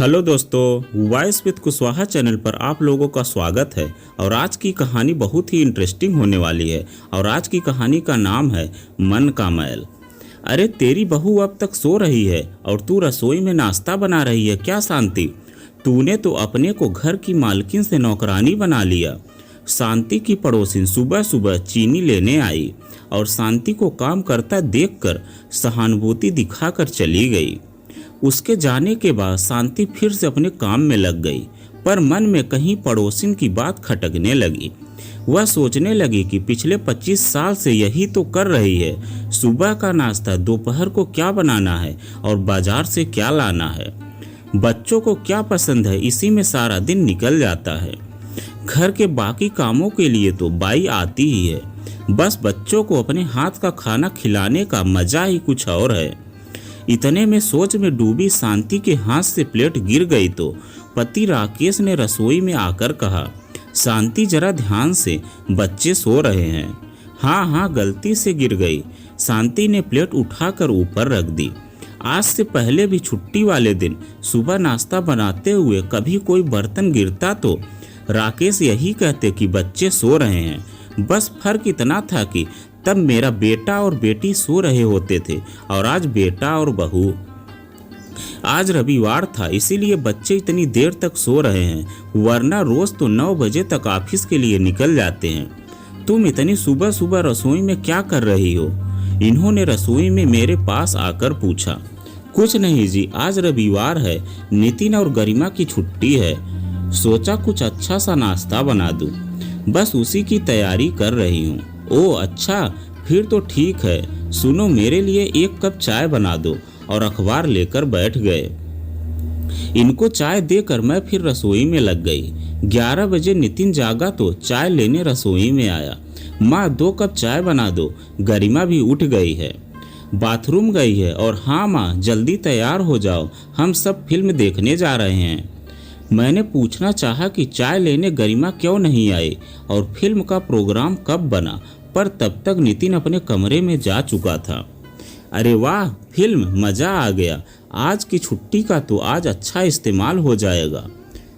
Hello दोस्तों, voice with Kushwaha channel पर आप लोगों का स्वागत है। और आज की कहानी बहुत ही इंटरेस्टिंग होने वाली है। और आज की कहानी का नाम है मन का मैल। अरे तेरी बहू अब तक सो रही है और तू रसोई में नाश्ता बना रही है क्या शांति? तूने तो अपने को घर की मालकिन से नौकरानी बना लिया। शांति की पड़ोसिन सुबह सुबह चीनी लेने आई और शांति को काम करता देखकर सहानुभूति दिखाकर चली गई। उसके जाने के बाद शांति फिर से अपने काम में लग गई, पर मन में कहीं पड़ोसिन की बात खटकने लगी। वह सोचने लगी कि पिछले 25 साल से यही तो कर रही है। सुबह का नाश्ता, दोपहर को क्या बनाना है और बाजार से क्या लाना है, बच्चों को क्या पसंद है, इसी में सारा दिन निकल जाता है। घर के बाकी कामों के लिए तो बाई आती ही है, बस बच्चों को अपने हाथ का खाना खिलाने का मजा ही कुछ और है। इतने में सोच में डूबी शांति के हाथ से प्लेट गिर गई तो पति राकेश ने रसोई में आकर कहा, शांति जरा ध्यान से, बच्चे सो रहे हैं। हाँ, गलती से गिर गई। शांति ने प्लेट उठाकर ऊपर रख दी। आज से पहले भी छुट्टी वाले दिन सुबह नाश्ता बनाते हुए कभी कोई बर्तन गिरता तो राकेश यही कहते कि बच्चे सो रहे हैं। बस फर्क इतना था कि तब मेरा बेटा और बेटी सो रहे होते थे और आज बेटा और बहू। आज रविवार था, इसीलिए बच्चे इतनी देर तक सो रहे हैं, वरना रोज तो 9 बजे तक ऑफिस के लिए निकल जाते हैं। तुम इतनी सुबह सुबह रसोई में क्या कर रही हो? इन्होंने रसोई में मेरे पास आकर पूछा। कुछ नहीं जी, आज रविवार है, नितिन और गरिमा की छुट्टी है। सोचा कुछ अच्छा सा नाश्ता बना दूं, बस उसी की तैयारी कर रही हूँ। ओह अच्छा, फिर तो ठीक है। सुनो, मेरे लिए 1 कप चाय बना दो। और अखबार लेकर बैठ गए। इनको चाय देकर मैं फिर रसोई में लग गई। 11 बजे नितिन जागा तो चाय लेने रसोई में आया। माँ 2 कप चाय बना दो। गरिमा भी उठ गई है, बाथरूम गई है। और हाँ माँ, जल्दी तैयार हो जाओ, हम सब फिल्म देखने जा रहे हैं। मैंने पूछना चाहा कि चाय लेने गरिमा क्यों नहीं आई और फिल्म का प्रोग्राम कब बना, पर तब तक नितिन अपने कमरे में जा चुका था। अरे वाह, फिल्म, मज़ा आ गया। आज की छुट्टी का तो आज अच्छा इस्तेमाल हो जाएगा।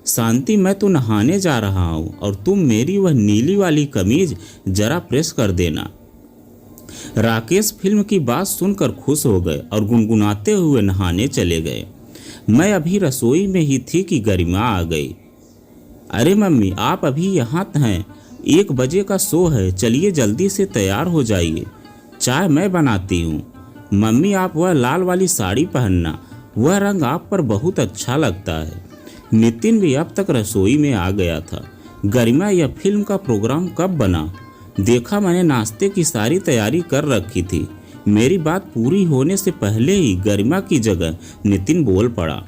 शांति, मैं तो नहाने जा रहा हूँ और तुम मेरी वह नीली वाली कमीज जरा प्रेस कर देना। राकेश फिल्म की बात सुनकर खुश हो गए और गुनगुनाते हुए नहाने चले गए। मैं अभी रसोई में ही थी कि गरिमा आ गई। अरे मम्मी, आप अभी यहाँ हैं? 1 बजे का शो है, चलिए जल्दी से तैयार हो जाइए, चाय मैं बनाती हूँ। मम्मी, आप वह लाल वाली साड़ी पहनना, वह रंग आप पर बहुत अच्छा लगता है। नितिन भी अब तक रसोई में आ गया था। गरिमा, यह फिल्म का प्रोग्राम कब बना? देखा, मैंने नाश्ते की सारी तैयारी कर रखी थी। मेरी बात पूरी होने से पहले ही गरिमा की जगह नितिन बोल पड़ा।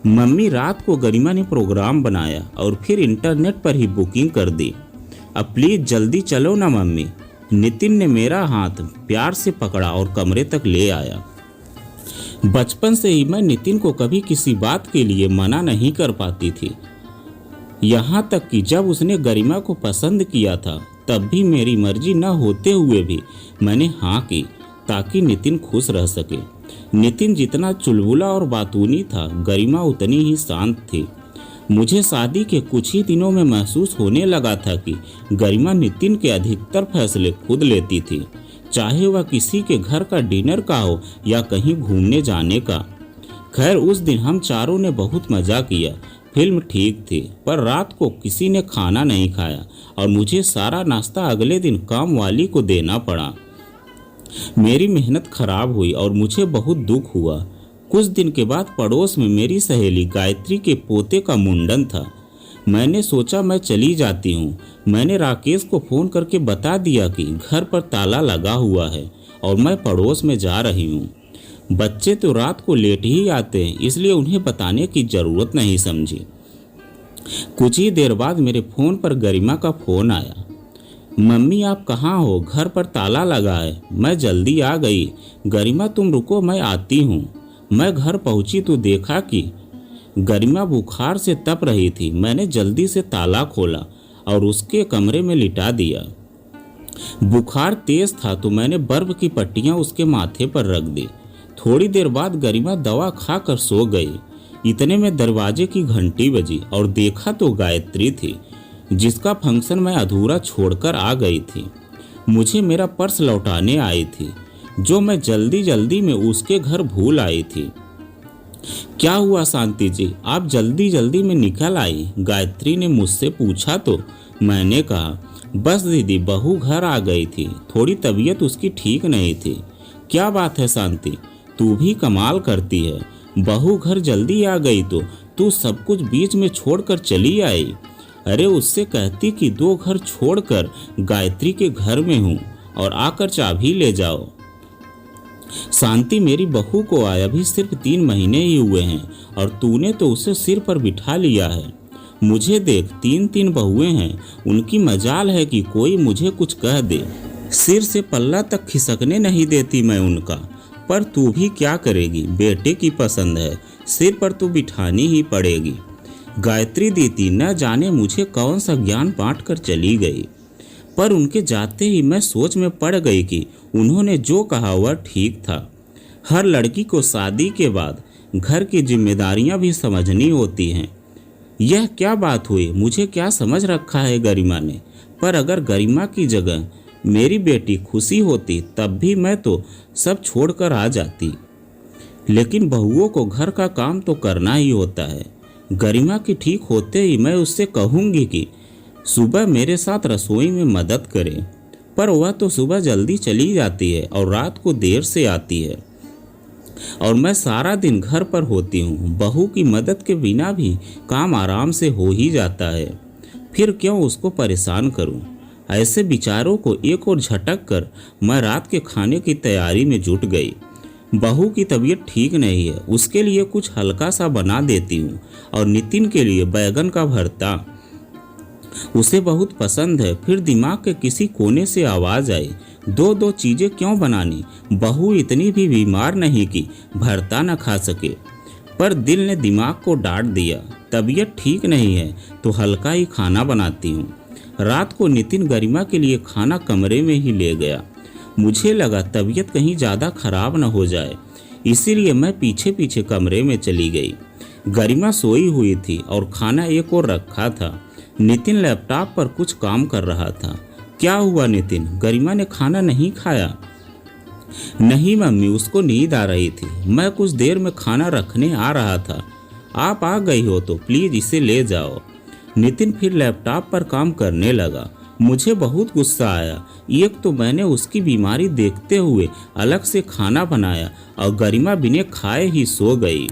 मम्मी, रात को गरिमा ने प्रोग्राम बनाया और फिर इंटरनेट पर ही बुकिंग कर दी। अब प्लीज़ जल्दी चलो ना मम्मी। नितिन ने मेरा हाथ प्यार से पकड़ा और कमरे तक ले आया। बचपन से ही मैं नितिन को कभी किसी बात के लिए मना नहीं कर पाती थी। यहाँ तक कि जब उसने गरिमा को पसंद किया था तब भी मेरी मर्जी न होते हुए भी मैंने हाँ की, ताकि नितिन खुश रह सके। नितिन जितना चुलबुला और बातूनी था, गरिमा उतनी ही शांत थी। मुझे शादी के कुछ ही दिनों में महसूस होने लगा था कि गरिमा नितिन के अधिकतर फैसले खुद लेती थी, चाहे वह किसी के घर का डिनर का हो या कहीं घूमने जाने का। खैर, उस दिन हम चारों ने बहुत मज़ा किया। फिल्म ठीक थी, पर रात को किसी ने खाना नहीं खाया और मुझे सारा नाश्ता अगले दिन काम वाली को देना पड़ा। मेरी मेहनत खराब हुई और मुझे बहुत दुख हुआ। कुछ दिन के बाद पड़ोस में मेरी सहेली गायत्री के पोते का मुंडन था। मैंने सोचा मैं चली जाती हूँ। मैंने राकेश को फ़ोन करके बता दिया कि घर पर ताला लगा हुआ है और मैं पड़ोस में जा रही हूँ। बच्चे तो रात को लेट ही आते हैं, इसलिए उन्हें बताने की ज़रूरत नहीं समझी। कुछ ही देर बाद मेरे फ़ोन पर गरिमा का फ़ोन आया। मम्मी, आप कहाँ हो? घर पर ताला लगा है, मैं जल्दी आ गई। गरिमा, तुम रुको, मैं आती हूँ। मैं घर पहुँची तो देखा कि गरिमा बुखार से तप रही थी। मैंने जल्दी से ताला खोला और उसके कमरे में लिटा दिया। बुखार तेज था तो मैंने बर्फ की पट्टियाँ उसके माथे पर रख दी। थोड़ी देर बाद गरिमा दवा खाकर सो गई। इतने में दरवाजे की घंटी बजी और देखा तो गायत्री थी, जिसका फंक्शन मैं अधूरा छोड़कर आ गई थी। मुझे मेरा पर्स लौटाने आई थी, जो मैं जल्दी जल्दी में उसके घर भूल आई थी। क्या हुआ शांति जी, आप जल्दी जल्दी में निकल आई? गायत्री ने मुझसे पूछा तो मैंने कहा, बस दीदी, बहू घर आ गई थी, थोड़ी तबीयत उसकी ठीक नहीं थी। क्या बात है शांति, तू भी कमाल करती है, बहू घर जल्दी आ गई तो तू सब कुछ बीच में छोड़कर चली आई। अरे उससे कहती कि 2 घर छोड़कर गायत्री के घर में हूँ और आकर चाबी ले जाओ। शांति, मेरी बहू को आए अभी सिर्फ 3 महीने ही हुए हैं और तूने तो उसे सिर पर बिठा लिया है। मुझे देख, 3 बहुएं हैं, उनकी मजाल है कि कोई मुझे कुछ कह दे। सिर से पल्ला तक खिसकने नहीं देती मैं उनका। पर तू भी क्या करेगी, बेटे की पसंद है, सिर पर तो बिठानी ही पड़ेगी। गायत्री दीदी न जाने मुझे कौन सा ज्ञान बांट कर चली गई, पर उनके जाते ही मैं सोच में पड़ गई कि उन्होंने जो कहा वह ठीक था। हर लड़की को शादी के बाद घर की जिम्मेदारियां भी समझनी होती हैं। यह क्या बात हुई, मुझे क्या समझ रखा है गरिमा ने? पर अगर गरिमा की जगह मेरी बेटी खुशी होती तब भी मैं तो सब छोड़कर आ जाती। लेकिन बहुओं को घर का काम तो करना ही होता है। गरिमा की ठीक होते ही मैं उससे कहूँगी कि सुबह मेरे साथ रसोई में मदद करे, पर वह तो सुबह जल्दी चली जाती है और रात को देर से आती है और मैं सारा दिन घर पर होती हूँ। बहू की मदद के बिना भी काम आराम से हो ही जाता है, फिर क्यों उसको परेशान करूँ? ऐसे विचारों को एक और झटक कर मैं रात के खाने की तैयारी में जुट गई। बहू की तबीयत ठीक नहीं है, उसके लिए कुछ हल्का सा बना देती हूँ और नितिन के लिए बैगन का भरता, उसे बहुत पसंद है। फिर दिमाग के किसी कोने से आवाज़ आई, 2 चीज़ें क्यों बनानी? बहू इतनी भी बीमार नहीं कि भरता न खा सके। पर दिल ने दिमाग को डांट दिया, तबीयत ठीक नहीं है तो हल्का ही खाना बनाती हूँ। रात को नितिन गरिमा के लिए खाना कमरे में ही ले गया। मुझे लगा तबीयत कहीं ज़्यादा खराब न हो जाए, इसीलिए मैं पीछे पीछे कमरे में चली गई। गरिमा सोई हुई थी और खाना एक और रखा था। नितिन लैपटॉप पर कुछ काम कर रहा था। क्या हुआ नितिन, गरिमा ने खाना नहीं खाया? नहीं मम्मी, उसको नींद आ रही थी, मैं कुछ देर में खाना रखने आ रहा था। आप आ गई हो तो प्लीज़ इसे ले जाओ। नितिन फिर लैपटॉप पर काम करने लगा। मुझे बहुत गुस्सा आया। एक तो मैंने उसकी बीमारी देखते हुए अलग से खाना बनाया और गरिमा बिना खाए ही सो गई।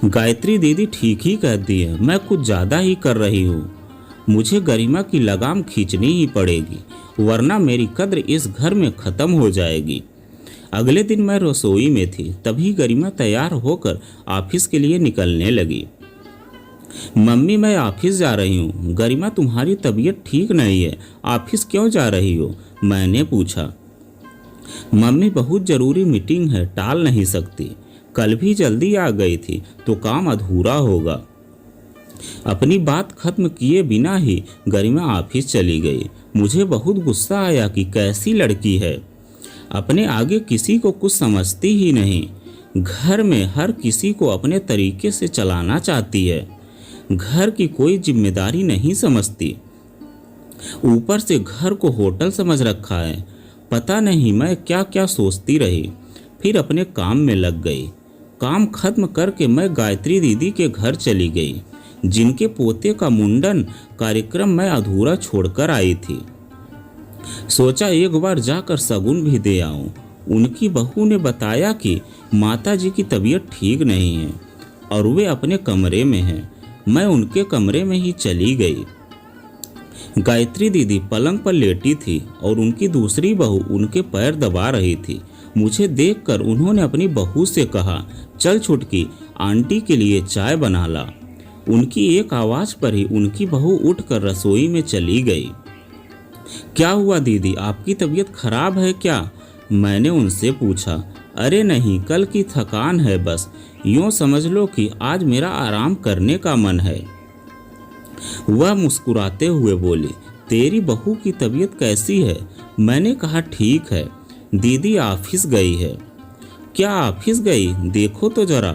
गायत्री दीदी ठीक ही कहती है, मैं कुछ ज़्यादा ही कर रही हूँ। मुझे गरिमा की लगाम खींचनी ही पड़ेगी, वरना मेरी कद्र इस घर में ख़त्म हो जाएगी। अगले दिन मैं रसोई में थी, तभी गरिमा तैयार होकर ऑफिस के लिए निकलने लगी। मम्मी, मैं ऑफिस जा रही हूँ। गरिमा, तुम्हारी तबीयत ठीक नहीं है, ऑफिस क्यों जा रही हो? मैंने पूछा। मम्मी, बहुत ज़रूरी मीटिंग है, टाल नहीं सकती। कल भी जल्दी आ गई थी तो काम अधूरा होगा। अपनी बात खत्म किए बिना ही गरिमा ऑफिस चली गई। मुझे बहुत गुस्सा आया कि कैसी लड़की है, अपने आगे किसी को कुछ समझती ही नहीं। घर में हर किसी को अपने तरीके से चलाना चाहती है, घर की कोई जिम्मेदारी नहीं समझती। ऊपर से घर को होटल समझ रखा है। पता नहीं मैं क्या क्या सोचती रही, फिर अपने काम में लग गई। काम खत्म करके मैं गायत्री दीदी के घर चली गई, जिनके पोते का मुंडन कार्यक्रम मैं अधूरा छोड़कर आई थी। सोचा एक बार जाकर शगुन भी दे आऊं। उनकी बहू ने बताया कि माता जी की तबीयत ठीक नहीं है और वे अपने कमरे में हैं। मैं उनके कमरे में ही चली गई। गायत्री दीदी पलंग पर लेटी थी और उनकी दूसरी बहू उनके पैर दबा रही थी। मुझे देखकर उन्होंने अपनी बहू से कहा, चल छुटकी, आंटी के लिए चाय बना ला। उनकी एक आवाज़ पर ही उनकी बहू उठकर रसोई में चली गई। क्या हुआ दीदी, आपकी तबीयत खराब है क्या? मैंने उनसे पूछा। अरे नहीं, कल की थकान है बस, यूँ समझ लो कि आज मेरा आराम करने का मन है। वह मुस्कुराते हुए बोली, तेरी बहू की तबीयत कैसी है? मैंने कहा ठीक है, दीदी ऑफिस गई है। क्या ऑफिस गई? देखो तो जरा,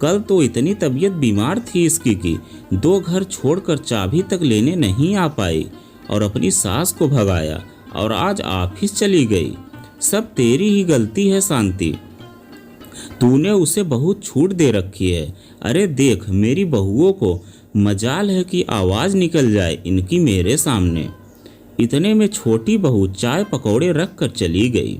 कल तो इतनी तबीयत बीमार थी इसकी कि 2 घर छोड़कर चाबी तक लेने नहीं आ पाई और अपनी सास को भगाया और आज ऑफिस चली गई। सब तेरी ही गलती है शांति, तूने उसे बहुत छूट दे रखी है। अरे देख, मेरी बहुओं को मजाल है कि आवाज़ निकल जाए इनकी मेरे सामने। इतने में छोटी बहू चाय पकौड़े रख कर चली गई।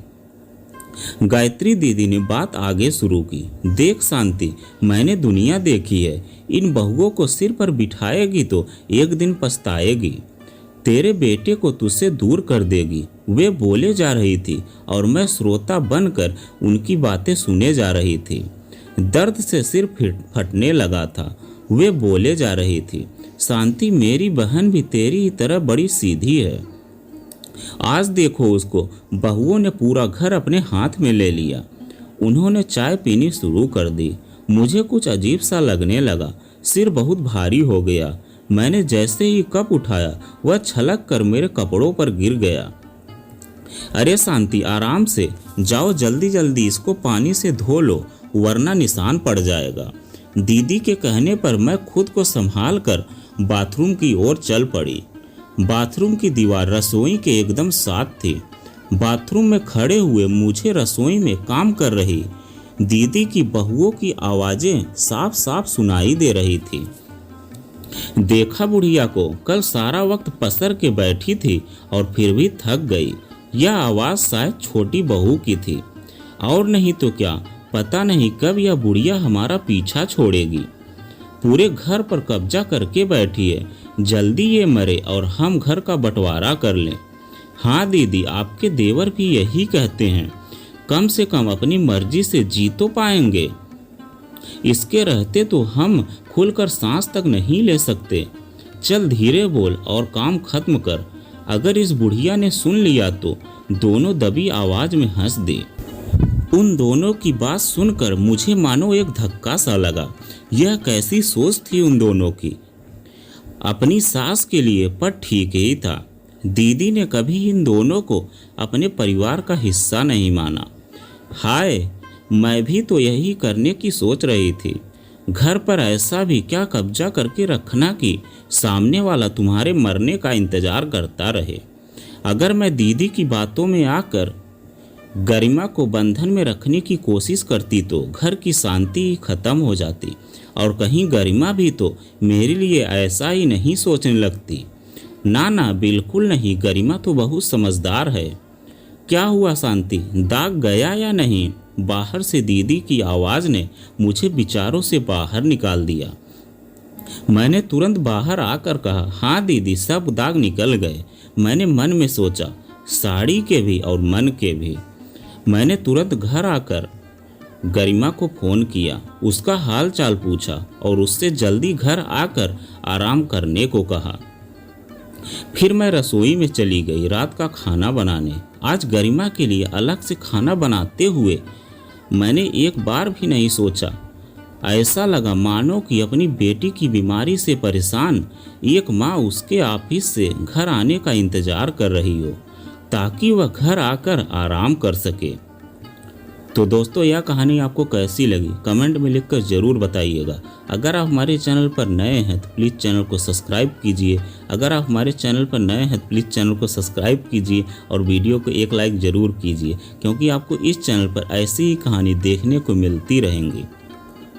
गायत्री दीदी ने बात आगे शुरू की। देख शांति, मैंने दुनिया देखी है, इन बहुओं को सिर पर बिठाएगी तो एक दिन पछताएगी। तेरे बेटे को तुझसे दूर कर देगी। वे बोले जा रही थी और मैं श्रोता बनकर उनकी बातें सुने जा रही थी। दर्द से सिर फटने लगा था। वे बोले जा रही थी, शांति मेरी बहन भी तेरी ही तरह बड़ी सीधी है। आज देखो उसको, बहुओं ने पूरा घर अपने हाथ में ले लिया। उन्होंने चाय पीनी शुरू कर दी। मुझे कुछ अजीब सा लगने लगा, सिर बहुत भारी हो गया। मैंने जैसे ही कप उठाया वह छलक कर मेरे कपड़ों पर गिर गया। अरे शांति, आराम से जाओ, जल्दी जल्दी इसको पानी से धो लो वरना निशान पड़ जाएगा। दीदी के कहने पर मैं खुद को संभाल कर बाथरूम की ओर चल पड़ी। बाथरूम की दीवार रसोई के एकदम साथ थी। बाथरूम में खड़े हुए मुझे रसोई में काम कर रही दीदी की बहुओं की आवाज़ें साफ साफ सुनाई दे रही थी। देखा बुढ़िया को, कल सारा वक्त पसर के बैठी थी और फिर भी थक गई। यह आवाज़ शायद छोटी बहू की थी, और नहीं तो क्या, पता नहीं कब यह बुढ़िया हमारा पीछा छोड़ेगी। पूरे घर पर कब्जा करके बैठी है, जल्दी ये मरे और हम घर का बंटवारा कर लें। हाँ दीदी, आपके देवर भी यही कहते हैं, कम से कम अपनी मर्जी से जी तो पाएंगे। इसके रहते तो हम खुलकर सांस तक नहीं ले सकते। चल धीरे बोल और काम खत्म कर। अगर इस बुढ़िया ने सुन लिया तो दोनों दबी आवाज में हंस दे। उन दोनों की बात सुनकर मुझे मानो एक धक्का सा लगा। यह कैसी सोच थी उन दोनों की। अपनी सास के लिए पर ठीक ही था। दीदी ने कभी इन दोनों को अपने परिवार का हिस्सा नहीं माना। हाय, मैं भी तो यही करने की सोच रही थी। घर पर ऐसा भी क्या कब्जा करके रखना कि सामने वाला तुम्हारे मरने का इंतजार करता रहे। अगर मैं दीदी की बातों में आकर गरिमा को बंधन में रखने की कोशिश करती तो घर की शांति ही खत्म हो जाती, और कहीं गरिमा भी तो मेरे लिए ऐसा ही नहीं सोचने लगती। ना ना, बिल्कुल नहीं, गरिमा तो बहुत समझदार है। क्या हुआ शांति, दाग गया या नहीं? बाहर से दीदी की आवाज़ ने मुझे विचारों से बाहर निकाल दिया। मैंने तुरंत बाहर आकर कहा, हाँ दीदी, सब दाग निकल गए। मैंने मन में सोचा, साड़ी के भी और मन के भी। मैंने तुरंत घर आकर गरिमा को फ़ोन किया, उसका हाल चाल पूछा और उससे जल्दी घर आकर आराम करने को कहा। फिर मैं रसोई में चली गई रात का खाना बनाने। आज गरिमा के लिए अलग से खाना बनाते हुए मैंने एक बार भी नहीं सोचा। ऐसा लगा मानो कि अपनी बेटी की बीमारी से परेशान एक माँ उसके ऑफिस से घर आने का इंतजार कर रही हो ताकि वह घर आकर आराम कर सके। तो दोस्तों, यह कहानी आपको कैसी लगी कमेंट में लिखकर ज़रूर बताइएगा। अगर आप हमारे चैनल पर नए हैं तो प्लीज़ चैनल को सब्सक्राइब कीजिए। अगर आप हमारे चैनल पर नए हैं तो प्लीज़ चैनल को सब्सक्राइब कीजिए और वीडियो को एक लाइक ज़रूर कीजिए, क्योंकि आपको इस चैनल पर ऐसी ही कहानी देखने को मिलती रहेंगी।